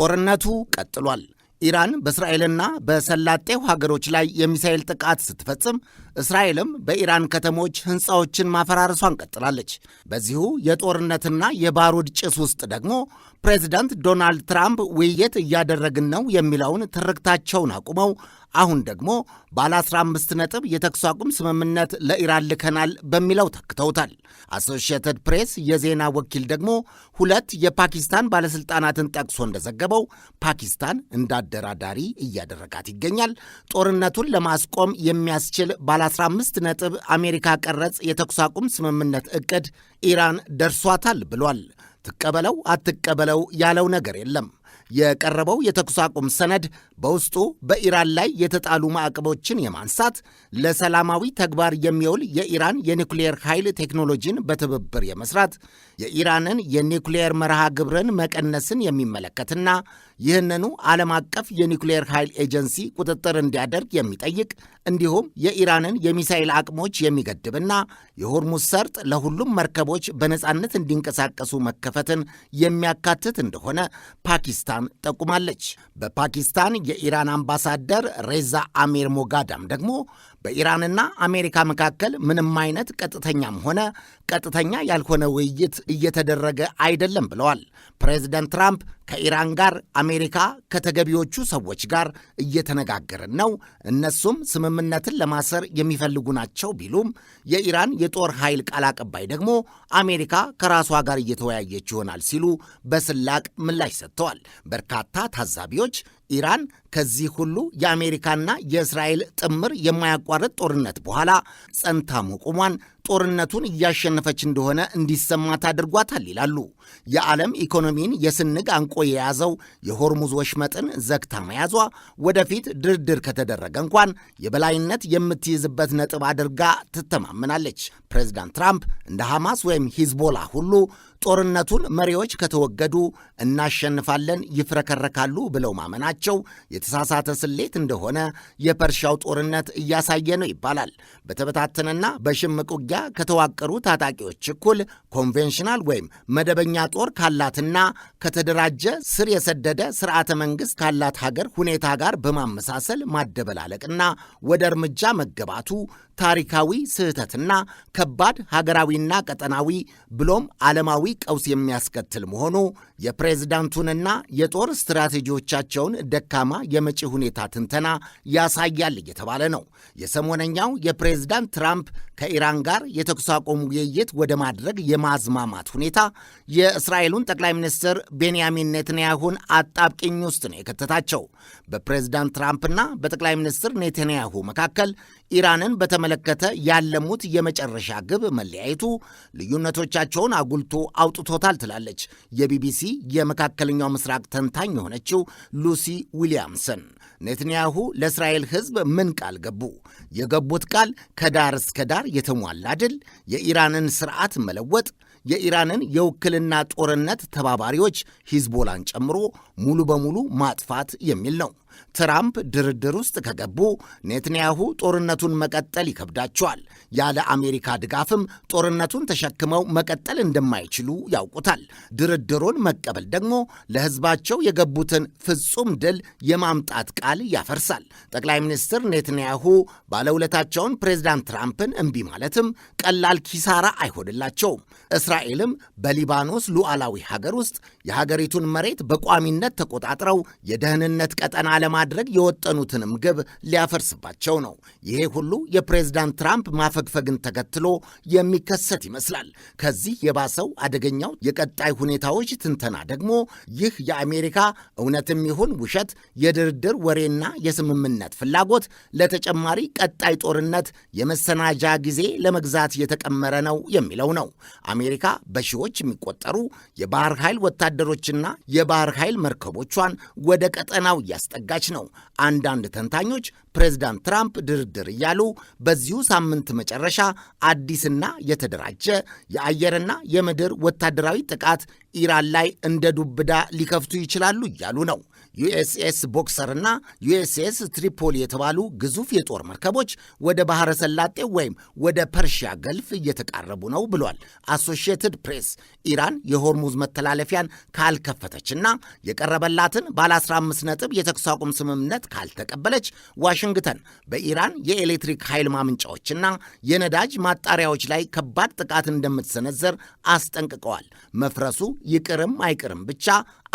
ጦርነቱ ቀጥሏል። ኢራን በእስራኤልና በሰላጤው ሀገሮች ላይ የሚሳኤል ጥቃት ስትፈጽም እስራኤልም በኢራን ከተሞች ሕንፃዎችን ማፈራረሷን ቀጥላለች። በዚሁ የጦርነትና የባሩድ ጭስ ውስጥ ደግሞ ፕሬዚዳንት ዶናልድ ትራምፕ ውይይት እያደረግን ነው የሚለውን ትርክታቸውን አቁመው አሁን ደግሞ ባለ 15 ነጥብ የተኩስ አቁም ስምምነት ለኢራን ልከናል በሚለው ተክተውታል። አሶሺየትድ ፕሬስ የዜና ወኪል ደግሞ ሁለት የፓኪስታን ባለሥልጣናትን ጠቅሶ እንደዘገበው ፓኪስታን እንዳደራዳሪ እያደረጋት ይገኛል። ጦርነቱን ለማስቆም የሚያስችል ባለ 15 ነጥብ አሜሪካ ቀረጽ የተኩስ አቁም ስምምነት ዕቅድ ኢራን ደርሷታል ብሏል። ትቀበለው አትቀበለው ያለው ነገር የለም። የቀረበው የተኩስ አቁም ሰነድ በውስጡ በኢራን ላይ የተጣሉ ማዕቀቦችን የማንሳት፣ ለሰላማዊ ተግባር የሚውል የኢራን የኒውክሌር ኃይል ቴክኖሎጂን በትብብር የመስራት፣ የኢራንን የኒውክሌር መርሃ ግብርን መቀነስን የሚመለከትና ይህንኑ ዓለም አቀፍ የኒውክሌር ኃይል ኤጀንሲ ቁጥጥር እንዲያደርግ የሚጠይቅ እንዲሁም የኢራንን የሚሳኤል አቅሞች የሚገድብና የሆርሙዝ ሰርጥ ለሁሉም መርከቦች በነጻነት እንዲንቀሳቀሱ መከፈትን የሚያካትት እንደሆነ ፓኪስታን ጠቁማለች። በፓኪስታን የኢራን አምባሳደር ሬዛ አሚር ሞጋዳም ደግሞ በኢራንና አሜሪካ መካከል ምንም አይነት ቀጥተኛም ሆነ ቀጥተኛ ያልሆነ ውይይት እየተደረገ አይደለም ብለዋል። ፕሬዚደንት ትራምፕ ከኢራን ጋር አሜሪካ ከተገቢዎቹ ሰዎች ጋር እየተነጋገርን ነው፣ እነሱም ስምምነትን ለማሰር የሚፈልጉ ናቸው ቢሉም የኢራን የጦር ኃይል ቃል አቀባይ ደግሞ አሜሪካ ከራሷ ጋር እየተወያየች ይሆናል ሲሉ በስላቅ ምላሽ ሰጥተዋል። በርካታ ታዛቢዎች ኢራን ከዚህ ሁሉ የአሜሪካና የእስራኤል ጥምር የማያቋርጥ ጦርነት በኋላ ጸንታ መቆሟን ጦርነቱን እያሸነፈች እንደሆነ እንዲሰማት አድርጓታል ይላሉ። የዓለም ኢኮኖሚን የስንግ አንቆ የያዘው የሆርሙዝ ወሽመጥን ዘግታ መያዟ ወደፊት ድርድር ከተደረገ እንኳን የበላይነት የምትይዝበት ነጥብ አድርጋ ትተማመናለች። ፕሬዚዳንት ትራምፕ እንደ ሐማስ ወይም ሂዝቦላ ሁሉ ጦርነቱን መሪዎች ከተወገዱ እናሸንፋለን፣ ይፍረከረካሉ ብለው ማመናቸው የተሳሳተ ስሌት እንደሆነ የፐርሻው ጦርነት እያሳየ ነው ይባላል። በተበታተነና በሽምቅ ውጊያ ከተዋቀሩ ታጣቂዎች እኩል ኮንቬንሽናል ወይም መደበኛ ጦር ካላትና ከተደራጀ ስር የሰደደ ስርዓተ መንግሥት ካላት ሀገር ሁኔታ ጋር በማመሳሰል ማደበላለቅና ወደ እርምጃ መገባቱ ታሪካዊ ስህተትና ከባድ ሀገራዊና ቀጠናዊ ብሎም ዓለማዊ ቀውስ የሚያስከትል መሆኑ የፕሬዝዳንቱንና የጦር ስትራቴጂዎቻቸውን ደካማ የመጪ ሁኔታ ትንተና ያሳያል እየተባለ ነው። የሰሞነኛው የፕሬዝዳንት ትራምፕ ከኢራን ጋር የተኩስ አቁም ውይይት ወደ ማድረግ የማዝማማት ሁኔታ የእስራኤሉን ጠቅላይ ሚኒስትር ቤንያሚን ኔትንያሁን አጣብቂኝ ውስጥ ነው የከተታቸው። በፕሬዝዳንት ትራምፕና በጠቅላይ ሚኒስትር ኔትንያሁ መካከል ኢራንን በተመለከተ ያለሙት የመጨረሻ ግብ መለያየቱ ልዩነቶቻቸውን አጉልቶ አውጥቶታል ትላለች የቢቢሲ የመካከለኛው ምስራቅ ተንታኝ የሆነችው ሉሲ ዊሊያምሰን። ኔትንያሁ ለእስራኤል ሕዝብ ምን ቃል ገቡ? የገቡት ቃል ከዳር እስከ ዳር የተሟላ ድል፣ የኢራንን ስርዓት መለወጥ፣ የኢራንን የውክልና ጦርነት ተባባሪዎች ሂዝቦላን ጨምሮ ሙሉ በሙሉ ማጥፋት የሚል ነው። ትራምፕ ድርድር ውስጥ ከገቡ ኔትንያሁ ጦርነቱን መቀጠል ይከብዳቸዋል። ያለ አሜሪካ ድጋፍም ጦርነቱን ተሸክመው መቀጠል እንደማይችሉ ያውቁታል። ድርድሩን መቀበል ደግሞ ለሕዝባቸው የገቡትን ፍጹም ድል የማምጣት ቃል ያፈርሳል። ጠቅላይ ሚኒስትር ኔትንያሁ ባለውለታቸውን ፕሬዝዳንት ትራምፕን እምቢ ማለትም ቀላል ኪሳራ አይሆንላቸውም። እስራኤልም በሊባኖስ ሉዓላዊ ሀገር ውስጥ የሀገሪቱን መሬት በቋሚነት ተቆጣጥረው የደህንነት ቀጠና ለማድረግ የወጠኑትንም ግብ ሊያፈርስባቸው ነው። ይሄ ሁሉ የፕሬዝዳንት ትራምፕ ማፈግፈግን ተከትሎ የሚከሰት ይመስላል። ከዚህ የባሰው አደገኛው የቀጣይ ሁኔታዎች ትንተና ደግሞ ይህ የአሜሪካ እውነትም ይሁን ውሸት የድርድር ወሬና የስምምነት ፍላጎት ለተጨማሪ ቀጣይ ጦርነት የመሰናጃ ጊዜ ለመግዛት የተቀመረ ነው የሚለው ነው። አሜሪካ በሺዎች የሚቆጠሩ የባህር ኃይል ወታደሮችና የባህር ኃይል መርከቦቿን ወደ ቀጠናው እያስጠጋች ነው። አንዳንድ ተንታኞች ፕሬዝዳንት ትራምፕ ድርድር እያሉ በዚሁ ሳምንት መጨረሻ አዲስና የተደራጀ የአየርና የምድር ወታደራዊ ጥቃት ኢራን ላይ እንደ ዱብዳ ሊከፍቱ ይችላሉ እያሉ ነው። ዩኤስኤስ ቦክሰር እና ዩኤስኤስ ትሪፖሊ የተባሉ ግዙፍ የጦር መርከቦች ወደ ባህረ ሰላጤው ወይም ወደ ፐርሺያ ገልፍ እየተቃረቡ ነው ብሏል አሶሺየትድ ፕሬስ። ኢራን የሆርሙዝ መተላለፊያን ካልከፈተችና የቀረበላትን ባለ 15 ነጥብ የተኩስ አቁም ስምምነት ካልተቀበለች ዋሽንግተን በኢራን የኤሌክትሪክ ኃይል ማመንጫዎችና የነዳጅ ማጣሪያዎች ላይ ከባድ ጥቃት እንደምትሰነዘር አስጠንቅቀዋል። መፍረሱ ይቅርም አይቅርም ብቻ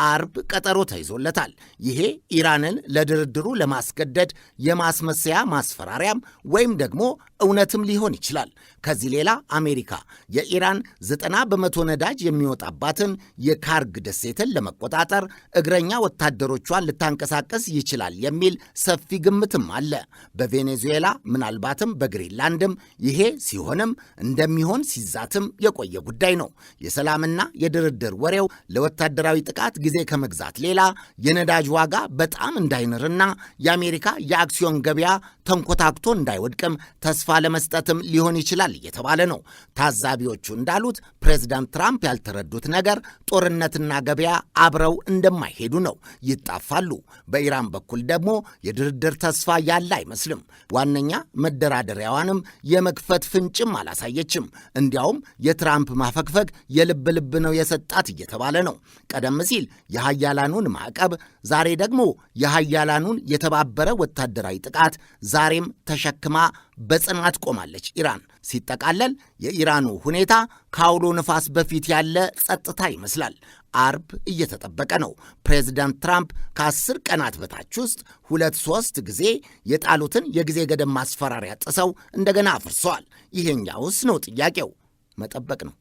አርብ ቀጠሮ ተይዞለታል። ይሄ ኢራንን ለድርድሩ ለማስገደድ የማስመሰያ ማስፈራሪያም ወይም ደግሞ እውነትም ሊሆን ይችላል። ከዚህ ሌላ አሜሪካ የኢራን 90% ነዳጅ የሚወጣባትን የካርግ ደሴትን ለመቆጣጠር እግረኛ ወታደሮቿን ልታንቀሳቀስ ይችላል የሚል ሰፊ ግምትም አለ። በቬኔዙዌላ ምናልባትም በግሪንላንድም ይሄ ሲሆንም እንደሚሆን ሲዛትም የቆየ ጉዳይ ነው። የሰላምና የድርድር ወሬው ለወታደራዊ ጥቃት ጊዜ ከመግዛት ሌላ የነዳጅ ዋጋ በጣም እንዳይንርና የአሜሪካ የአክሲዮን ገበያ ተንኮታክቶ እንዳይወድቅም ተስፋ ለመስጠትም ሊሆን ይችላል እየተባለ ነው። ታዛቢዎቹ እንዳሉት ፕሬዝዳንት ትራምፕ ያልተረዱት ነገር ጦርነትና ገበያ አብረው እንደማይሄዱ ነው። ይጣፋሉ። በኢራን በኩል ደግሞ የድርድር ተስፋ ያለ አይመስልም። ዋነኛ መደራደሪያዋንም የመክፈት ፍንጭም አላሳየችም። እንዲያውም የትራምፕ ማፈግፈግ የልብ ልብ ነው የሰጣት እየተባለ ነው። ቀደም ሲል የሃያላኑን ማዕቀብ፣ ዛሬ ደግሞ የሃያላኑን የተባበረ ወታደራዊ ጥቃት ዛሬም ተሸክማ በጽናት ቆማለች ኢራን። ሲጠቃለል የኢራኑ ሁኔታ ከአውሎ ነፋስ በፊት ያለ ጸጥታ ይመስላል። አርብ እየተጠበቀ ነው። ፕሬዚዳንት ትራምፕ ከ10 ቀናት በታች ውስጥ 2-3 ጊዜ የጣሉትን የጊዜ ገደብ ማስፈራሪያ ጥሰው እንደገና አፍርሰዋል። ይሄኛውስ ነው ጥያቄው። መጠበቅ ነው።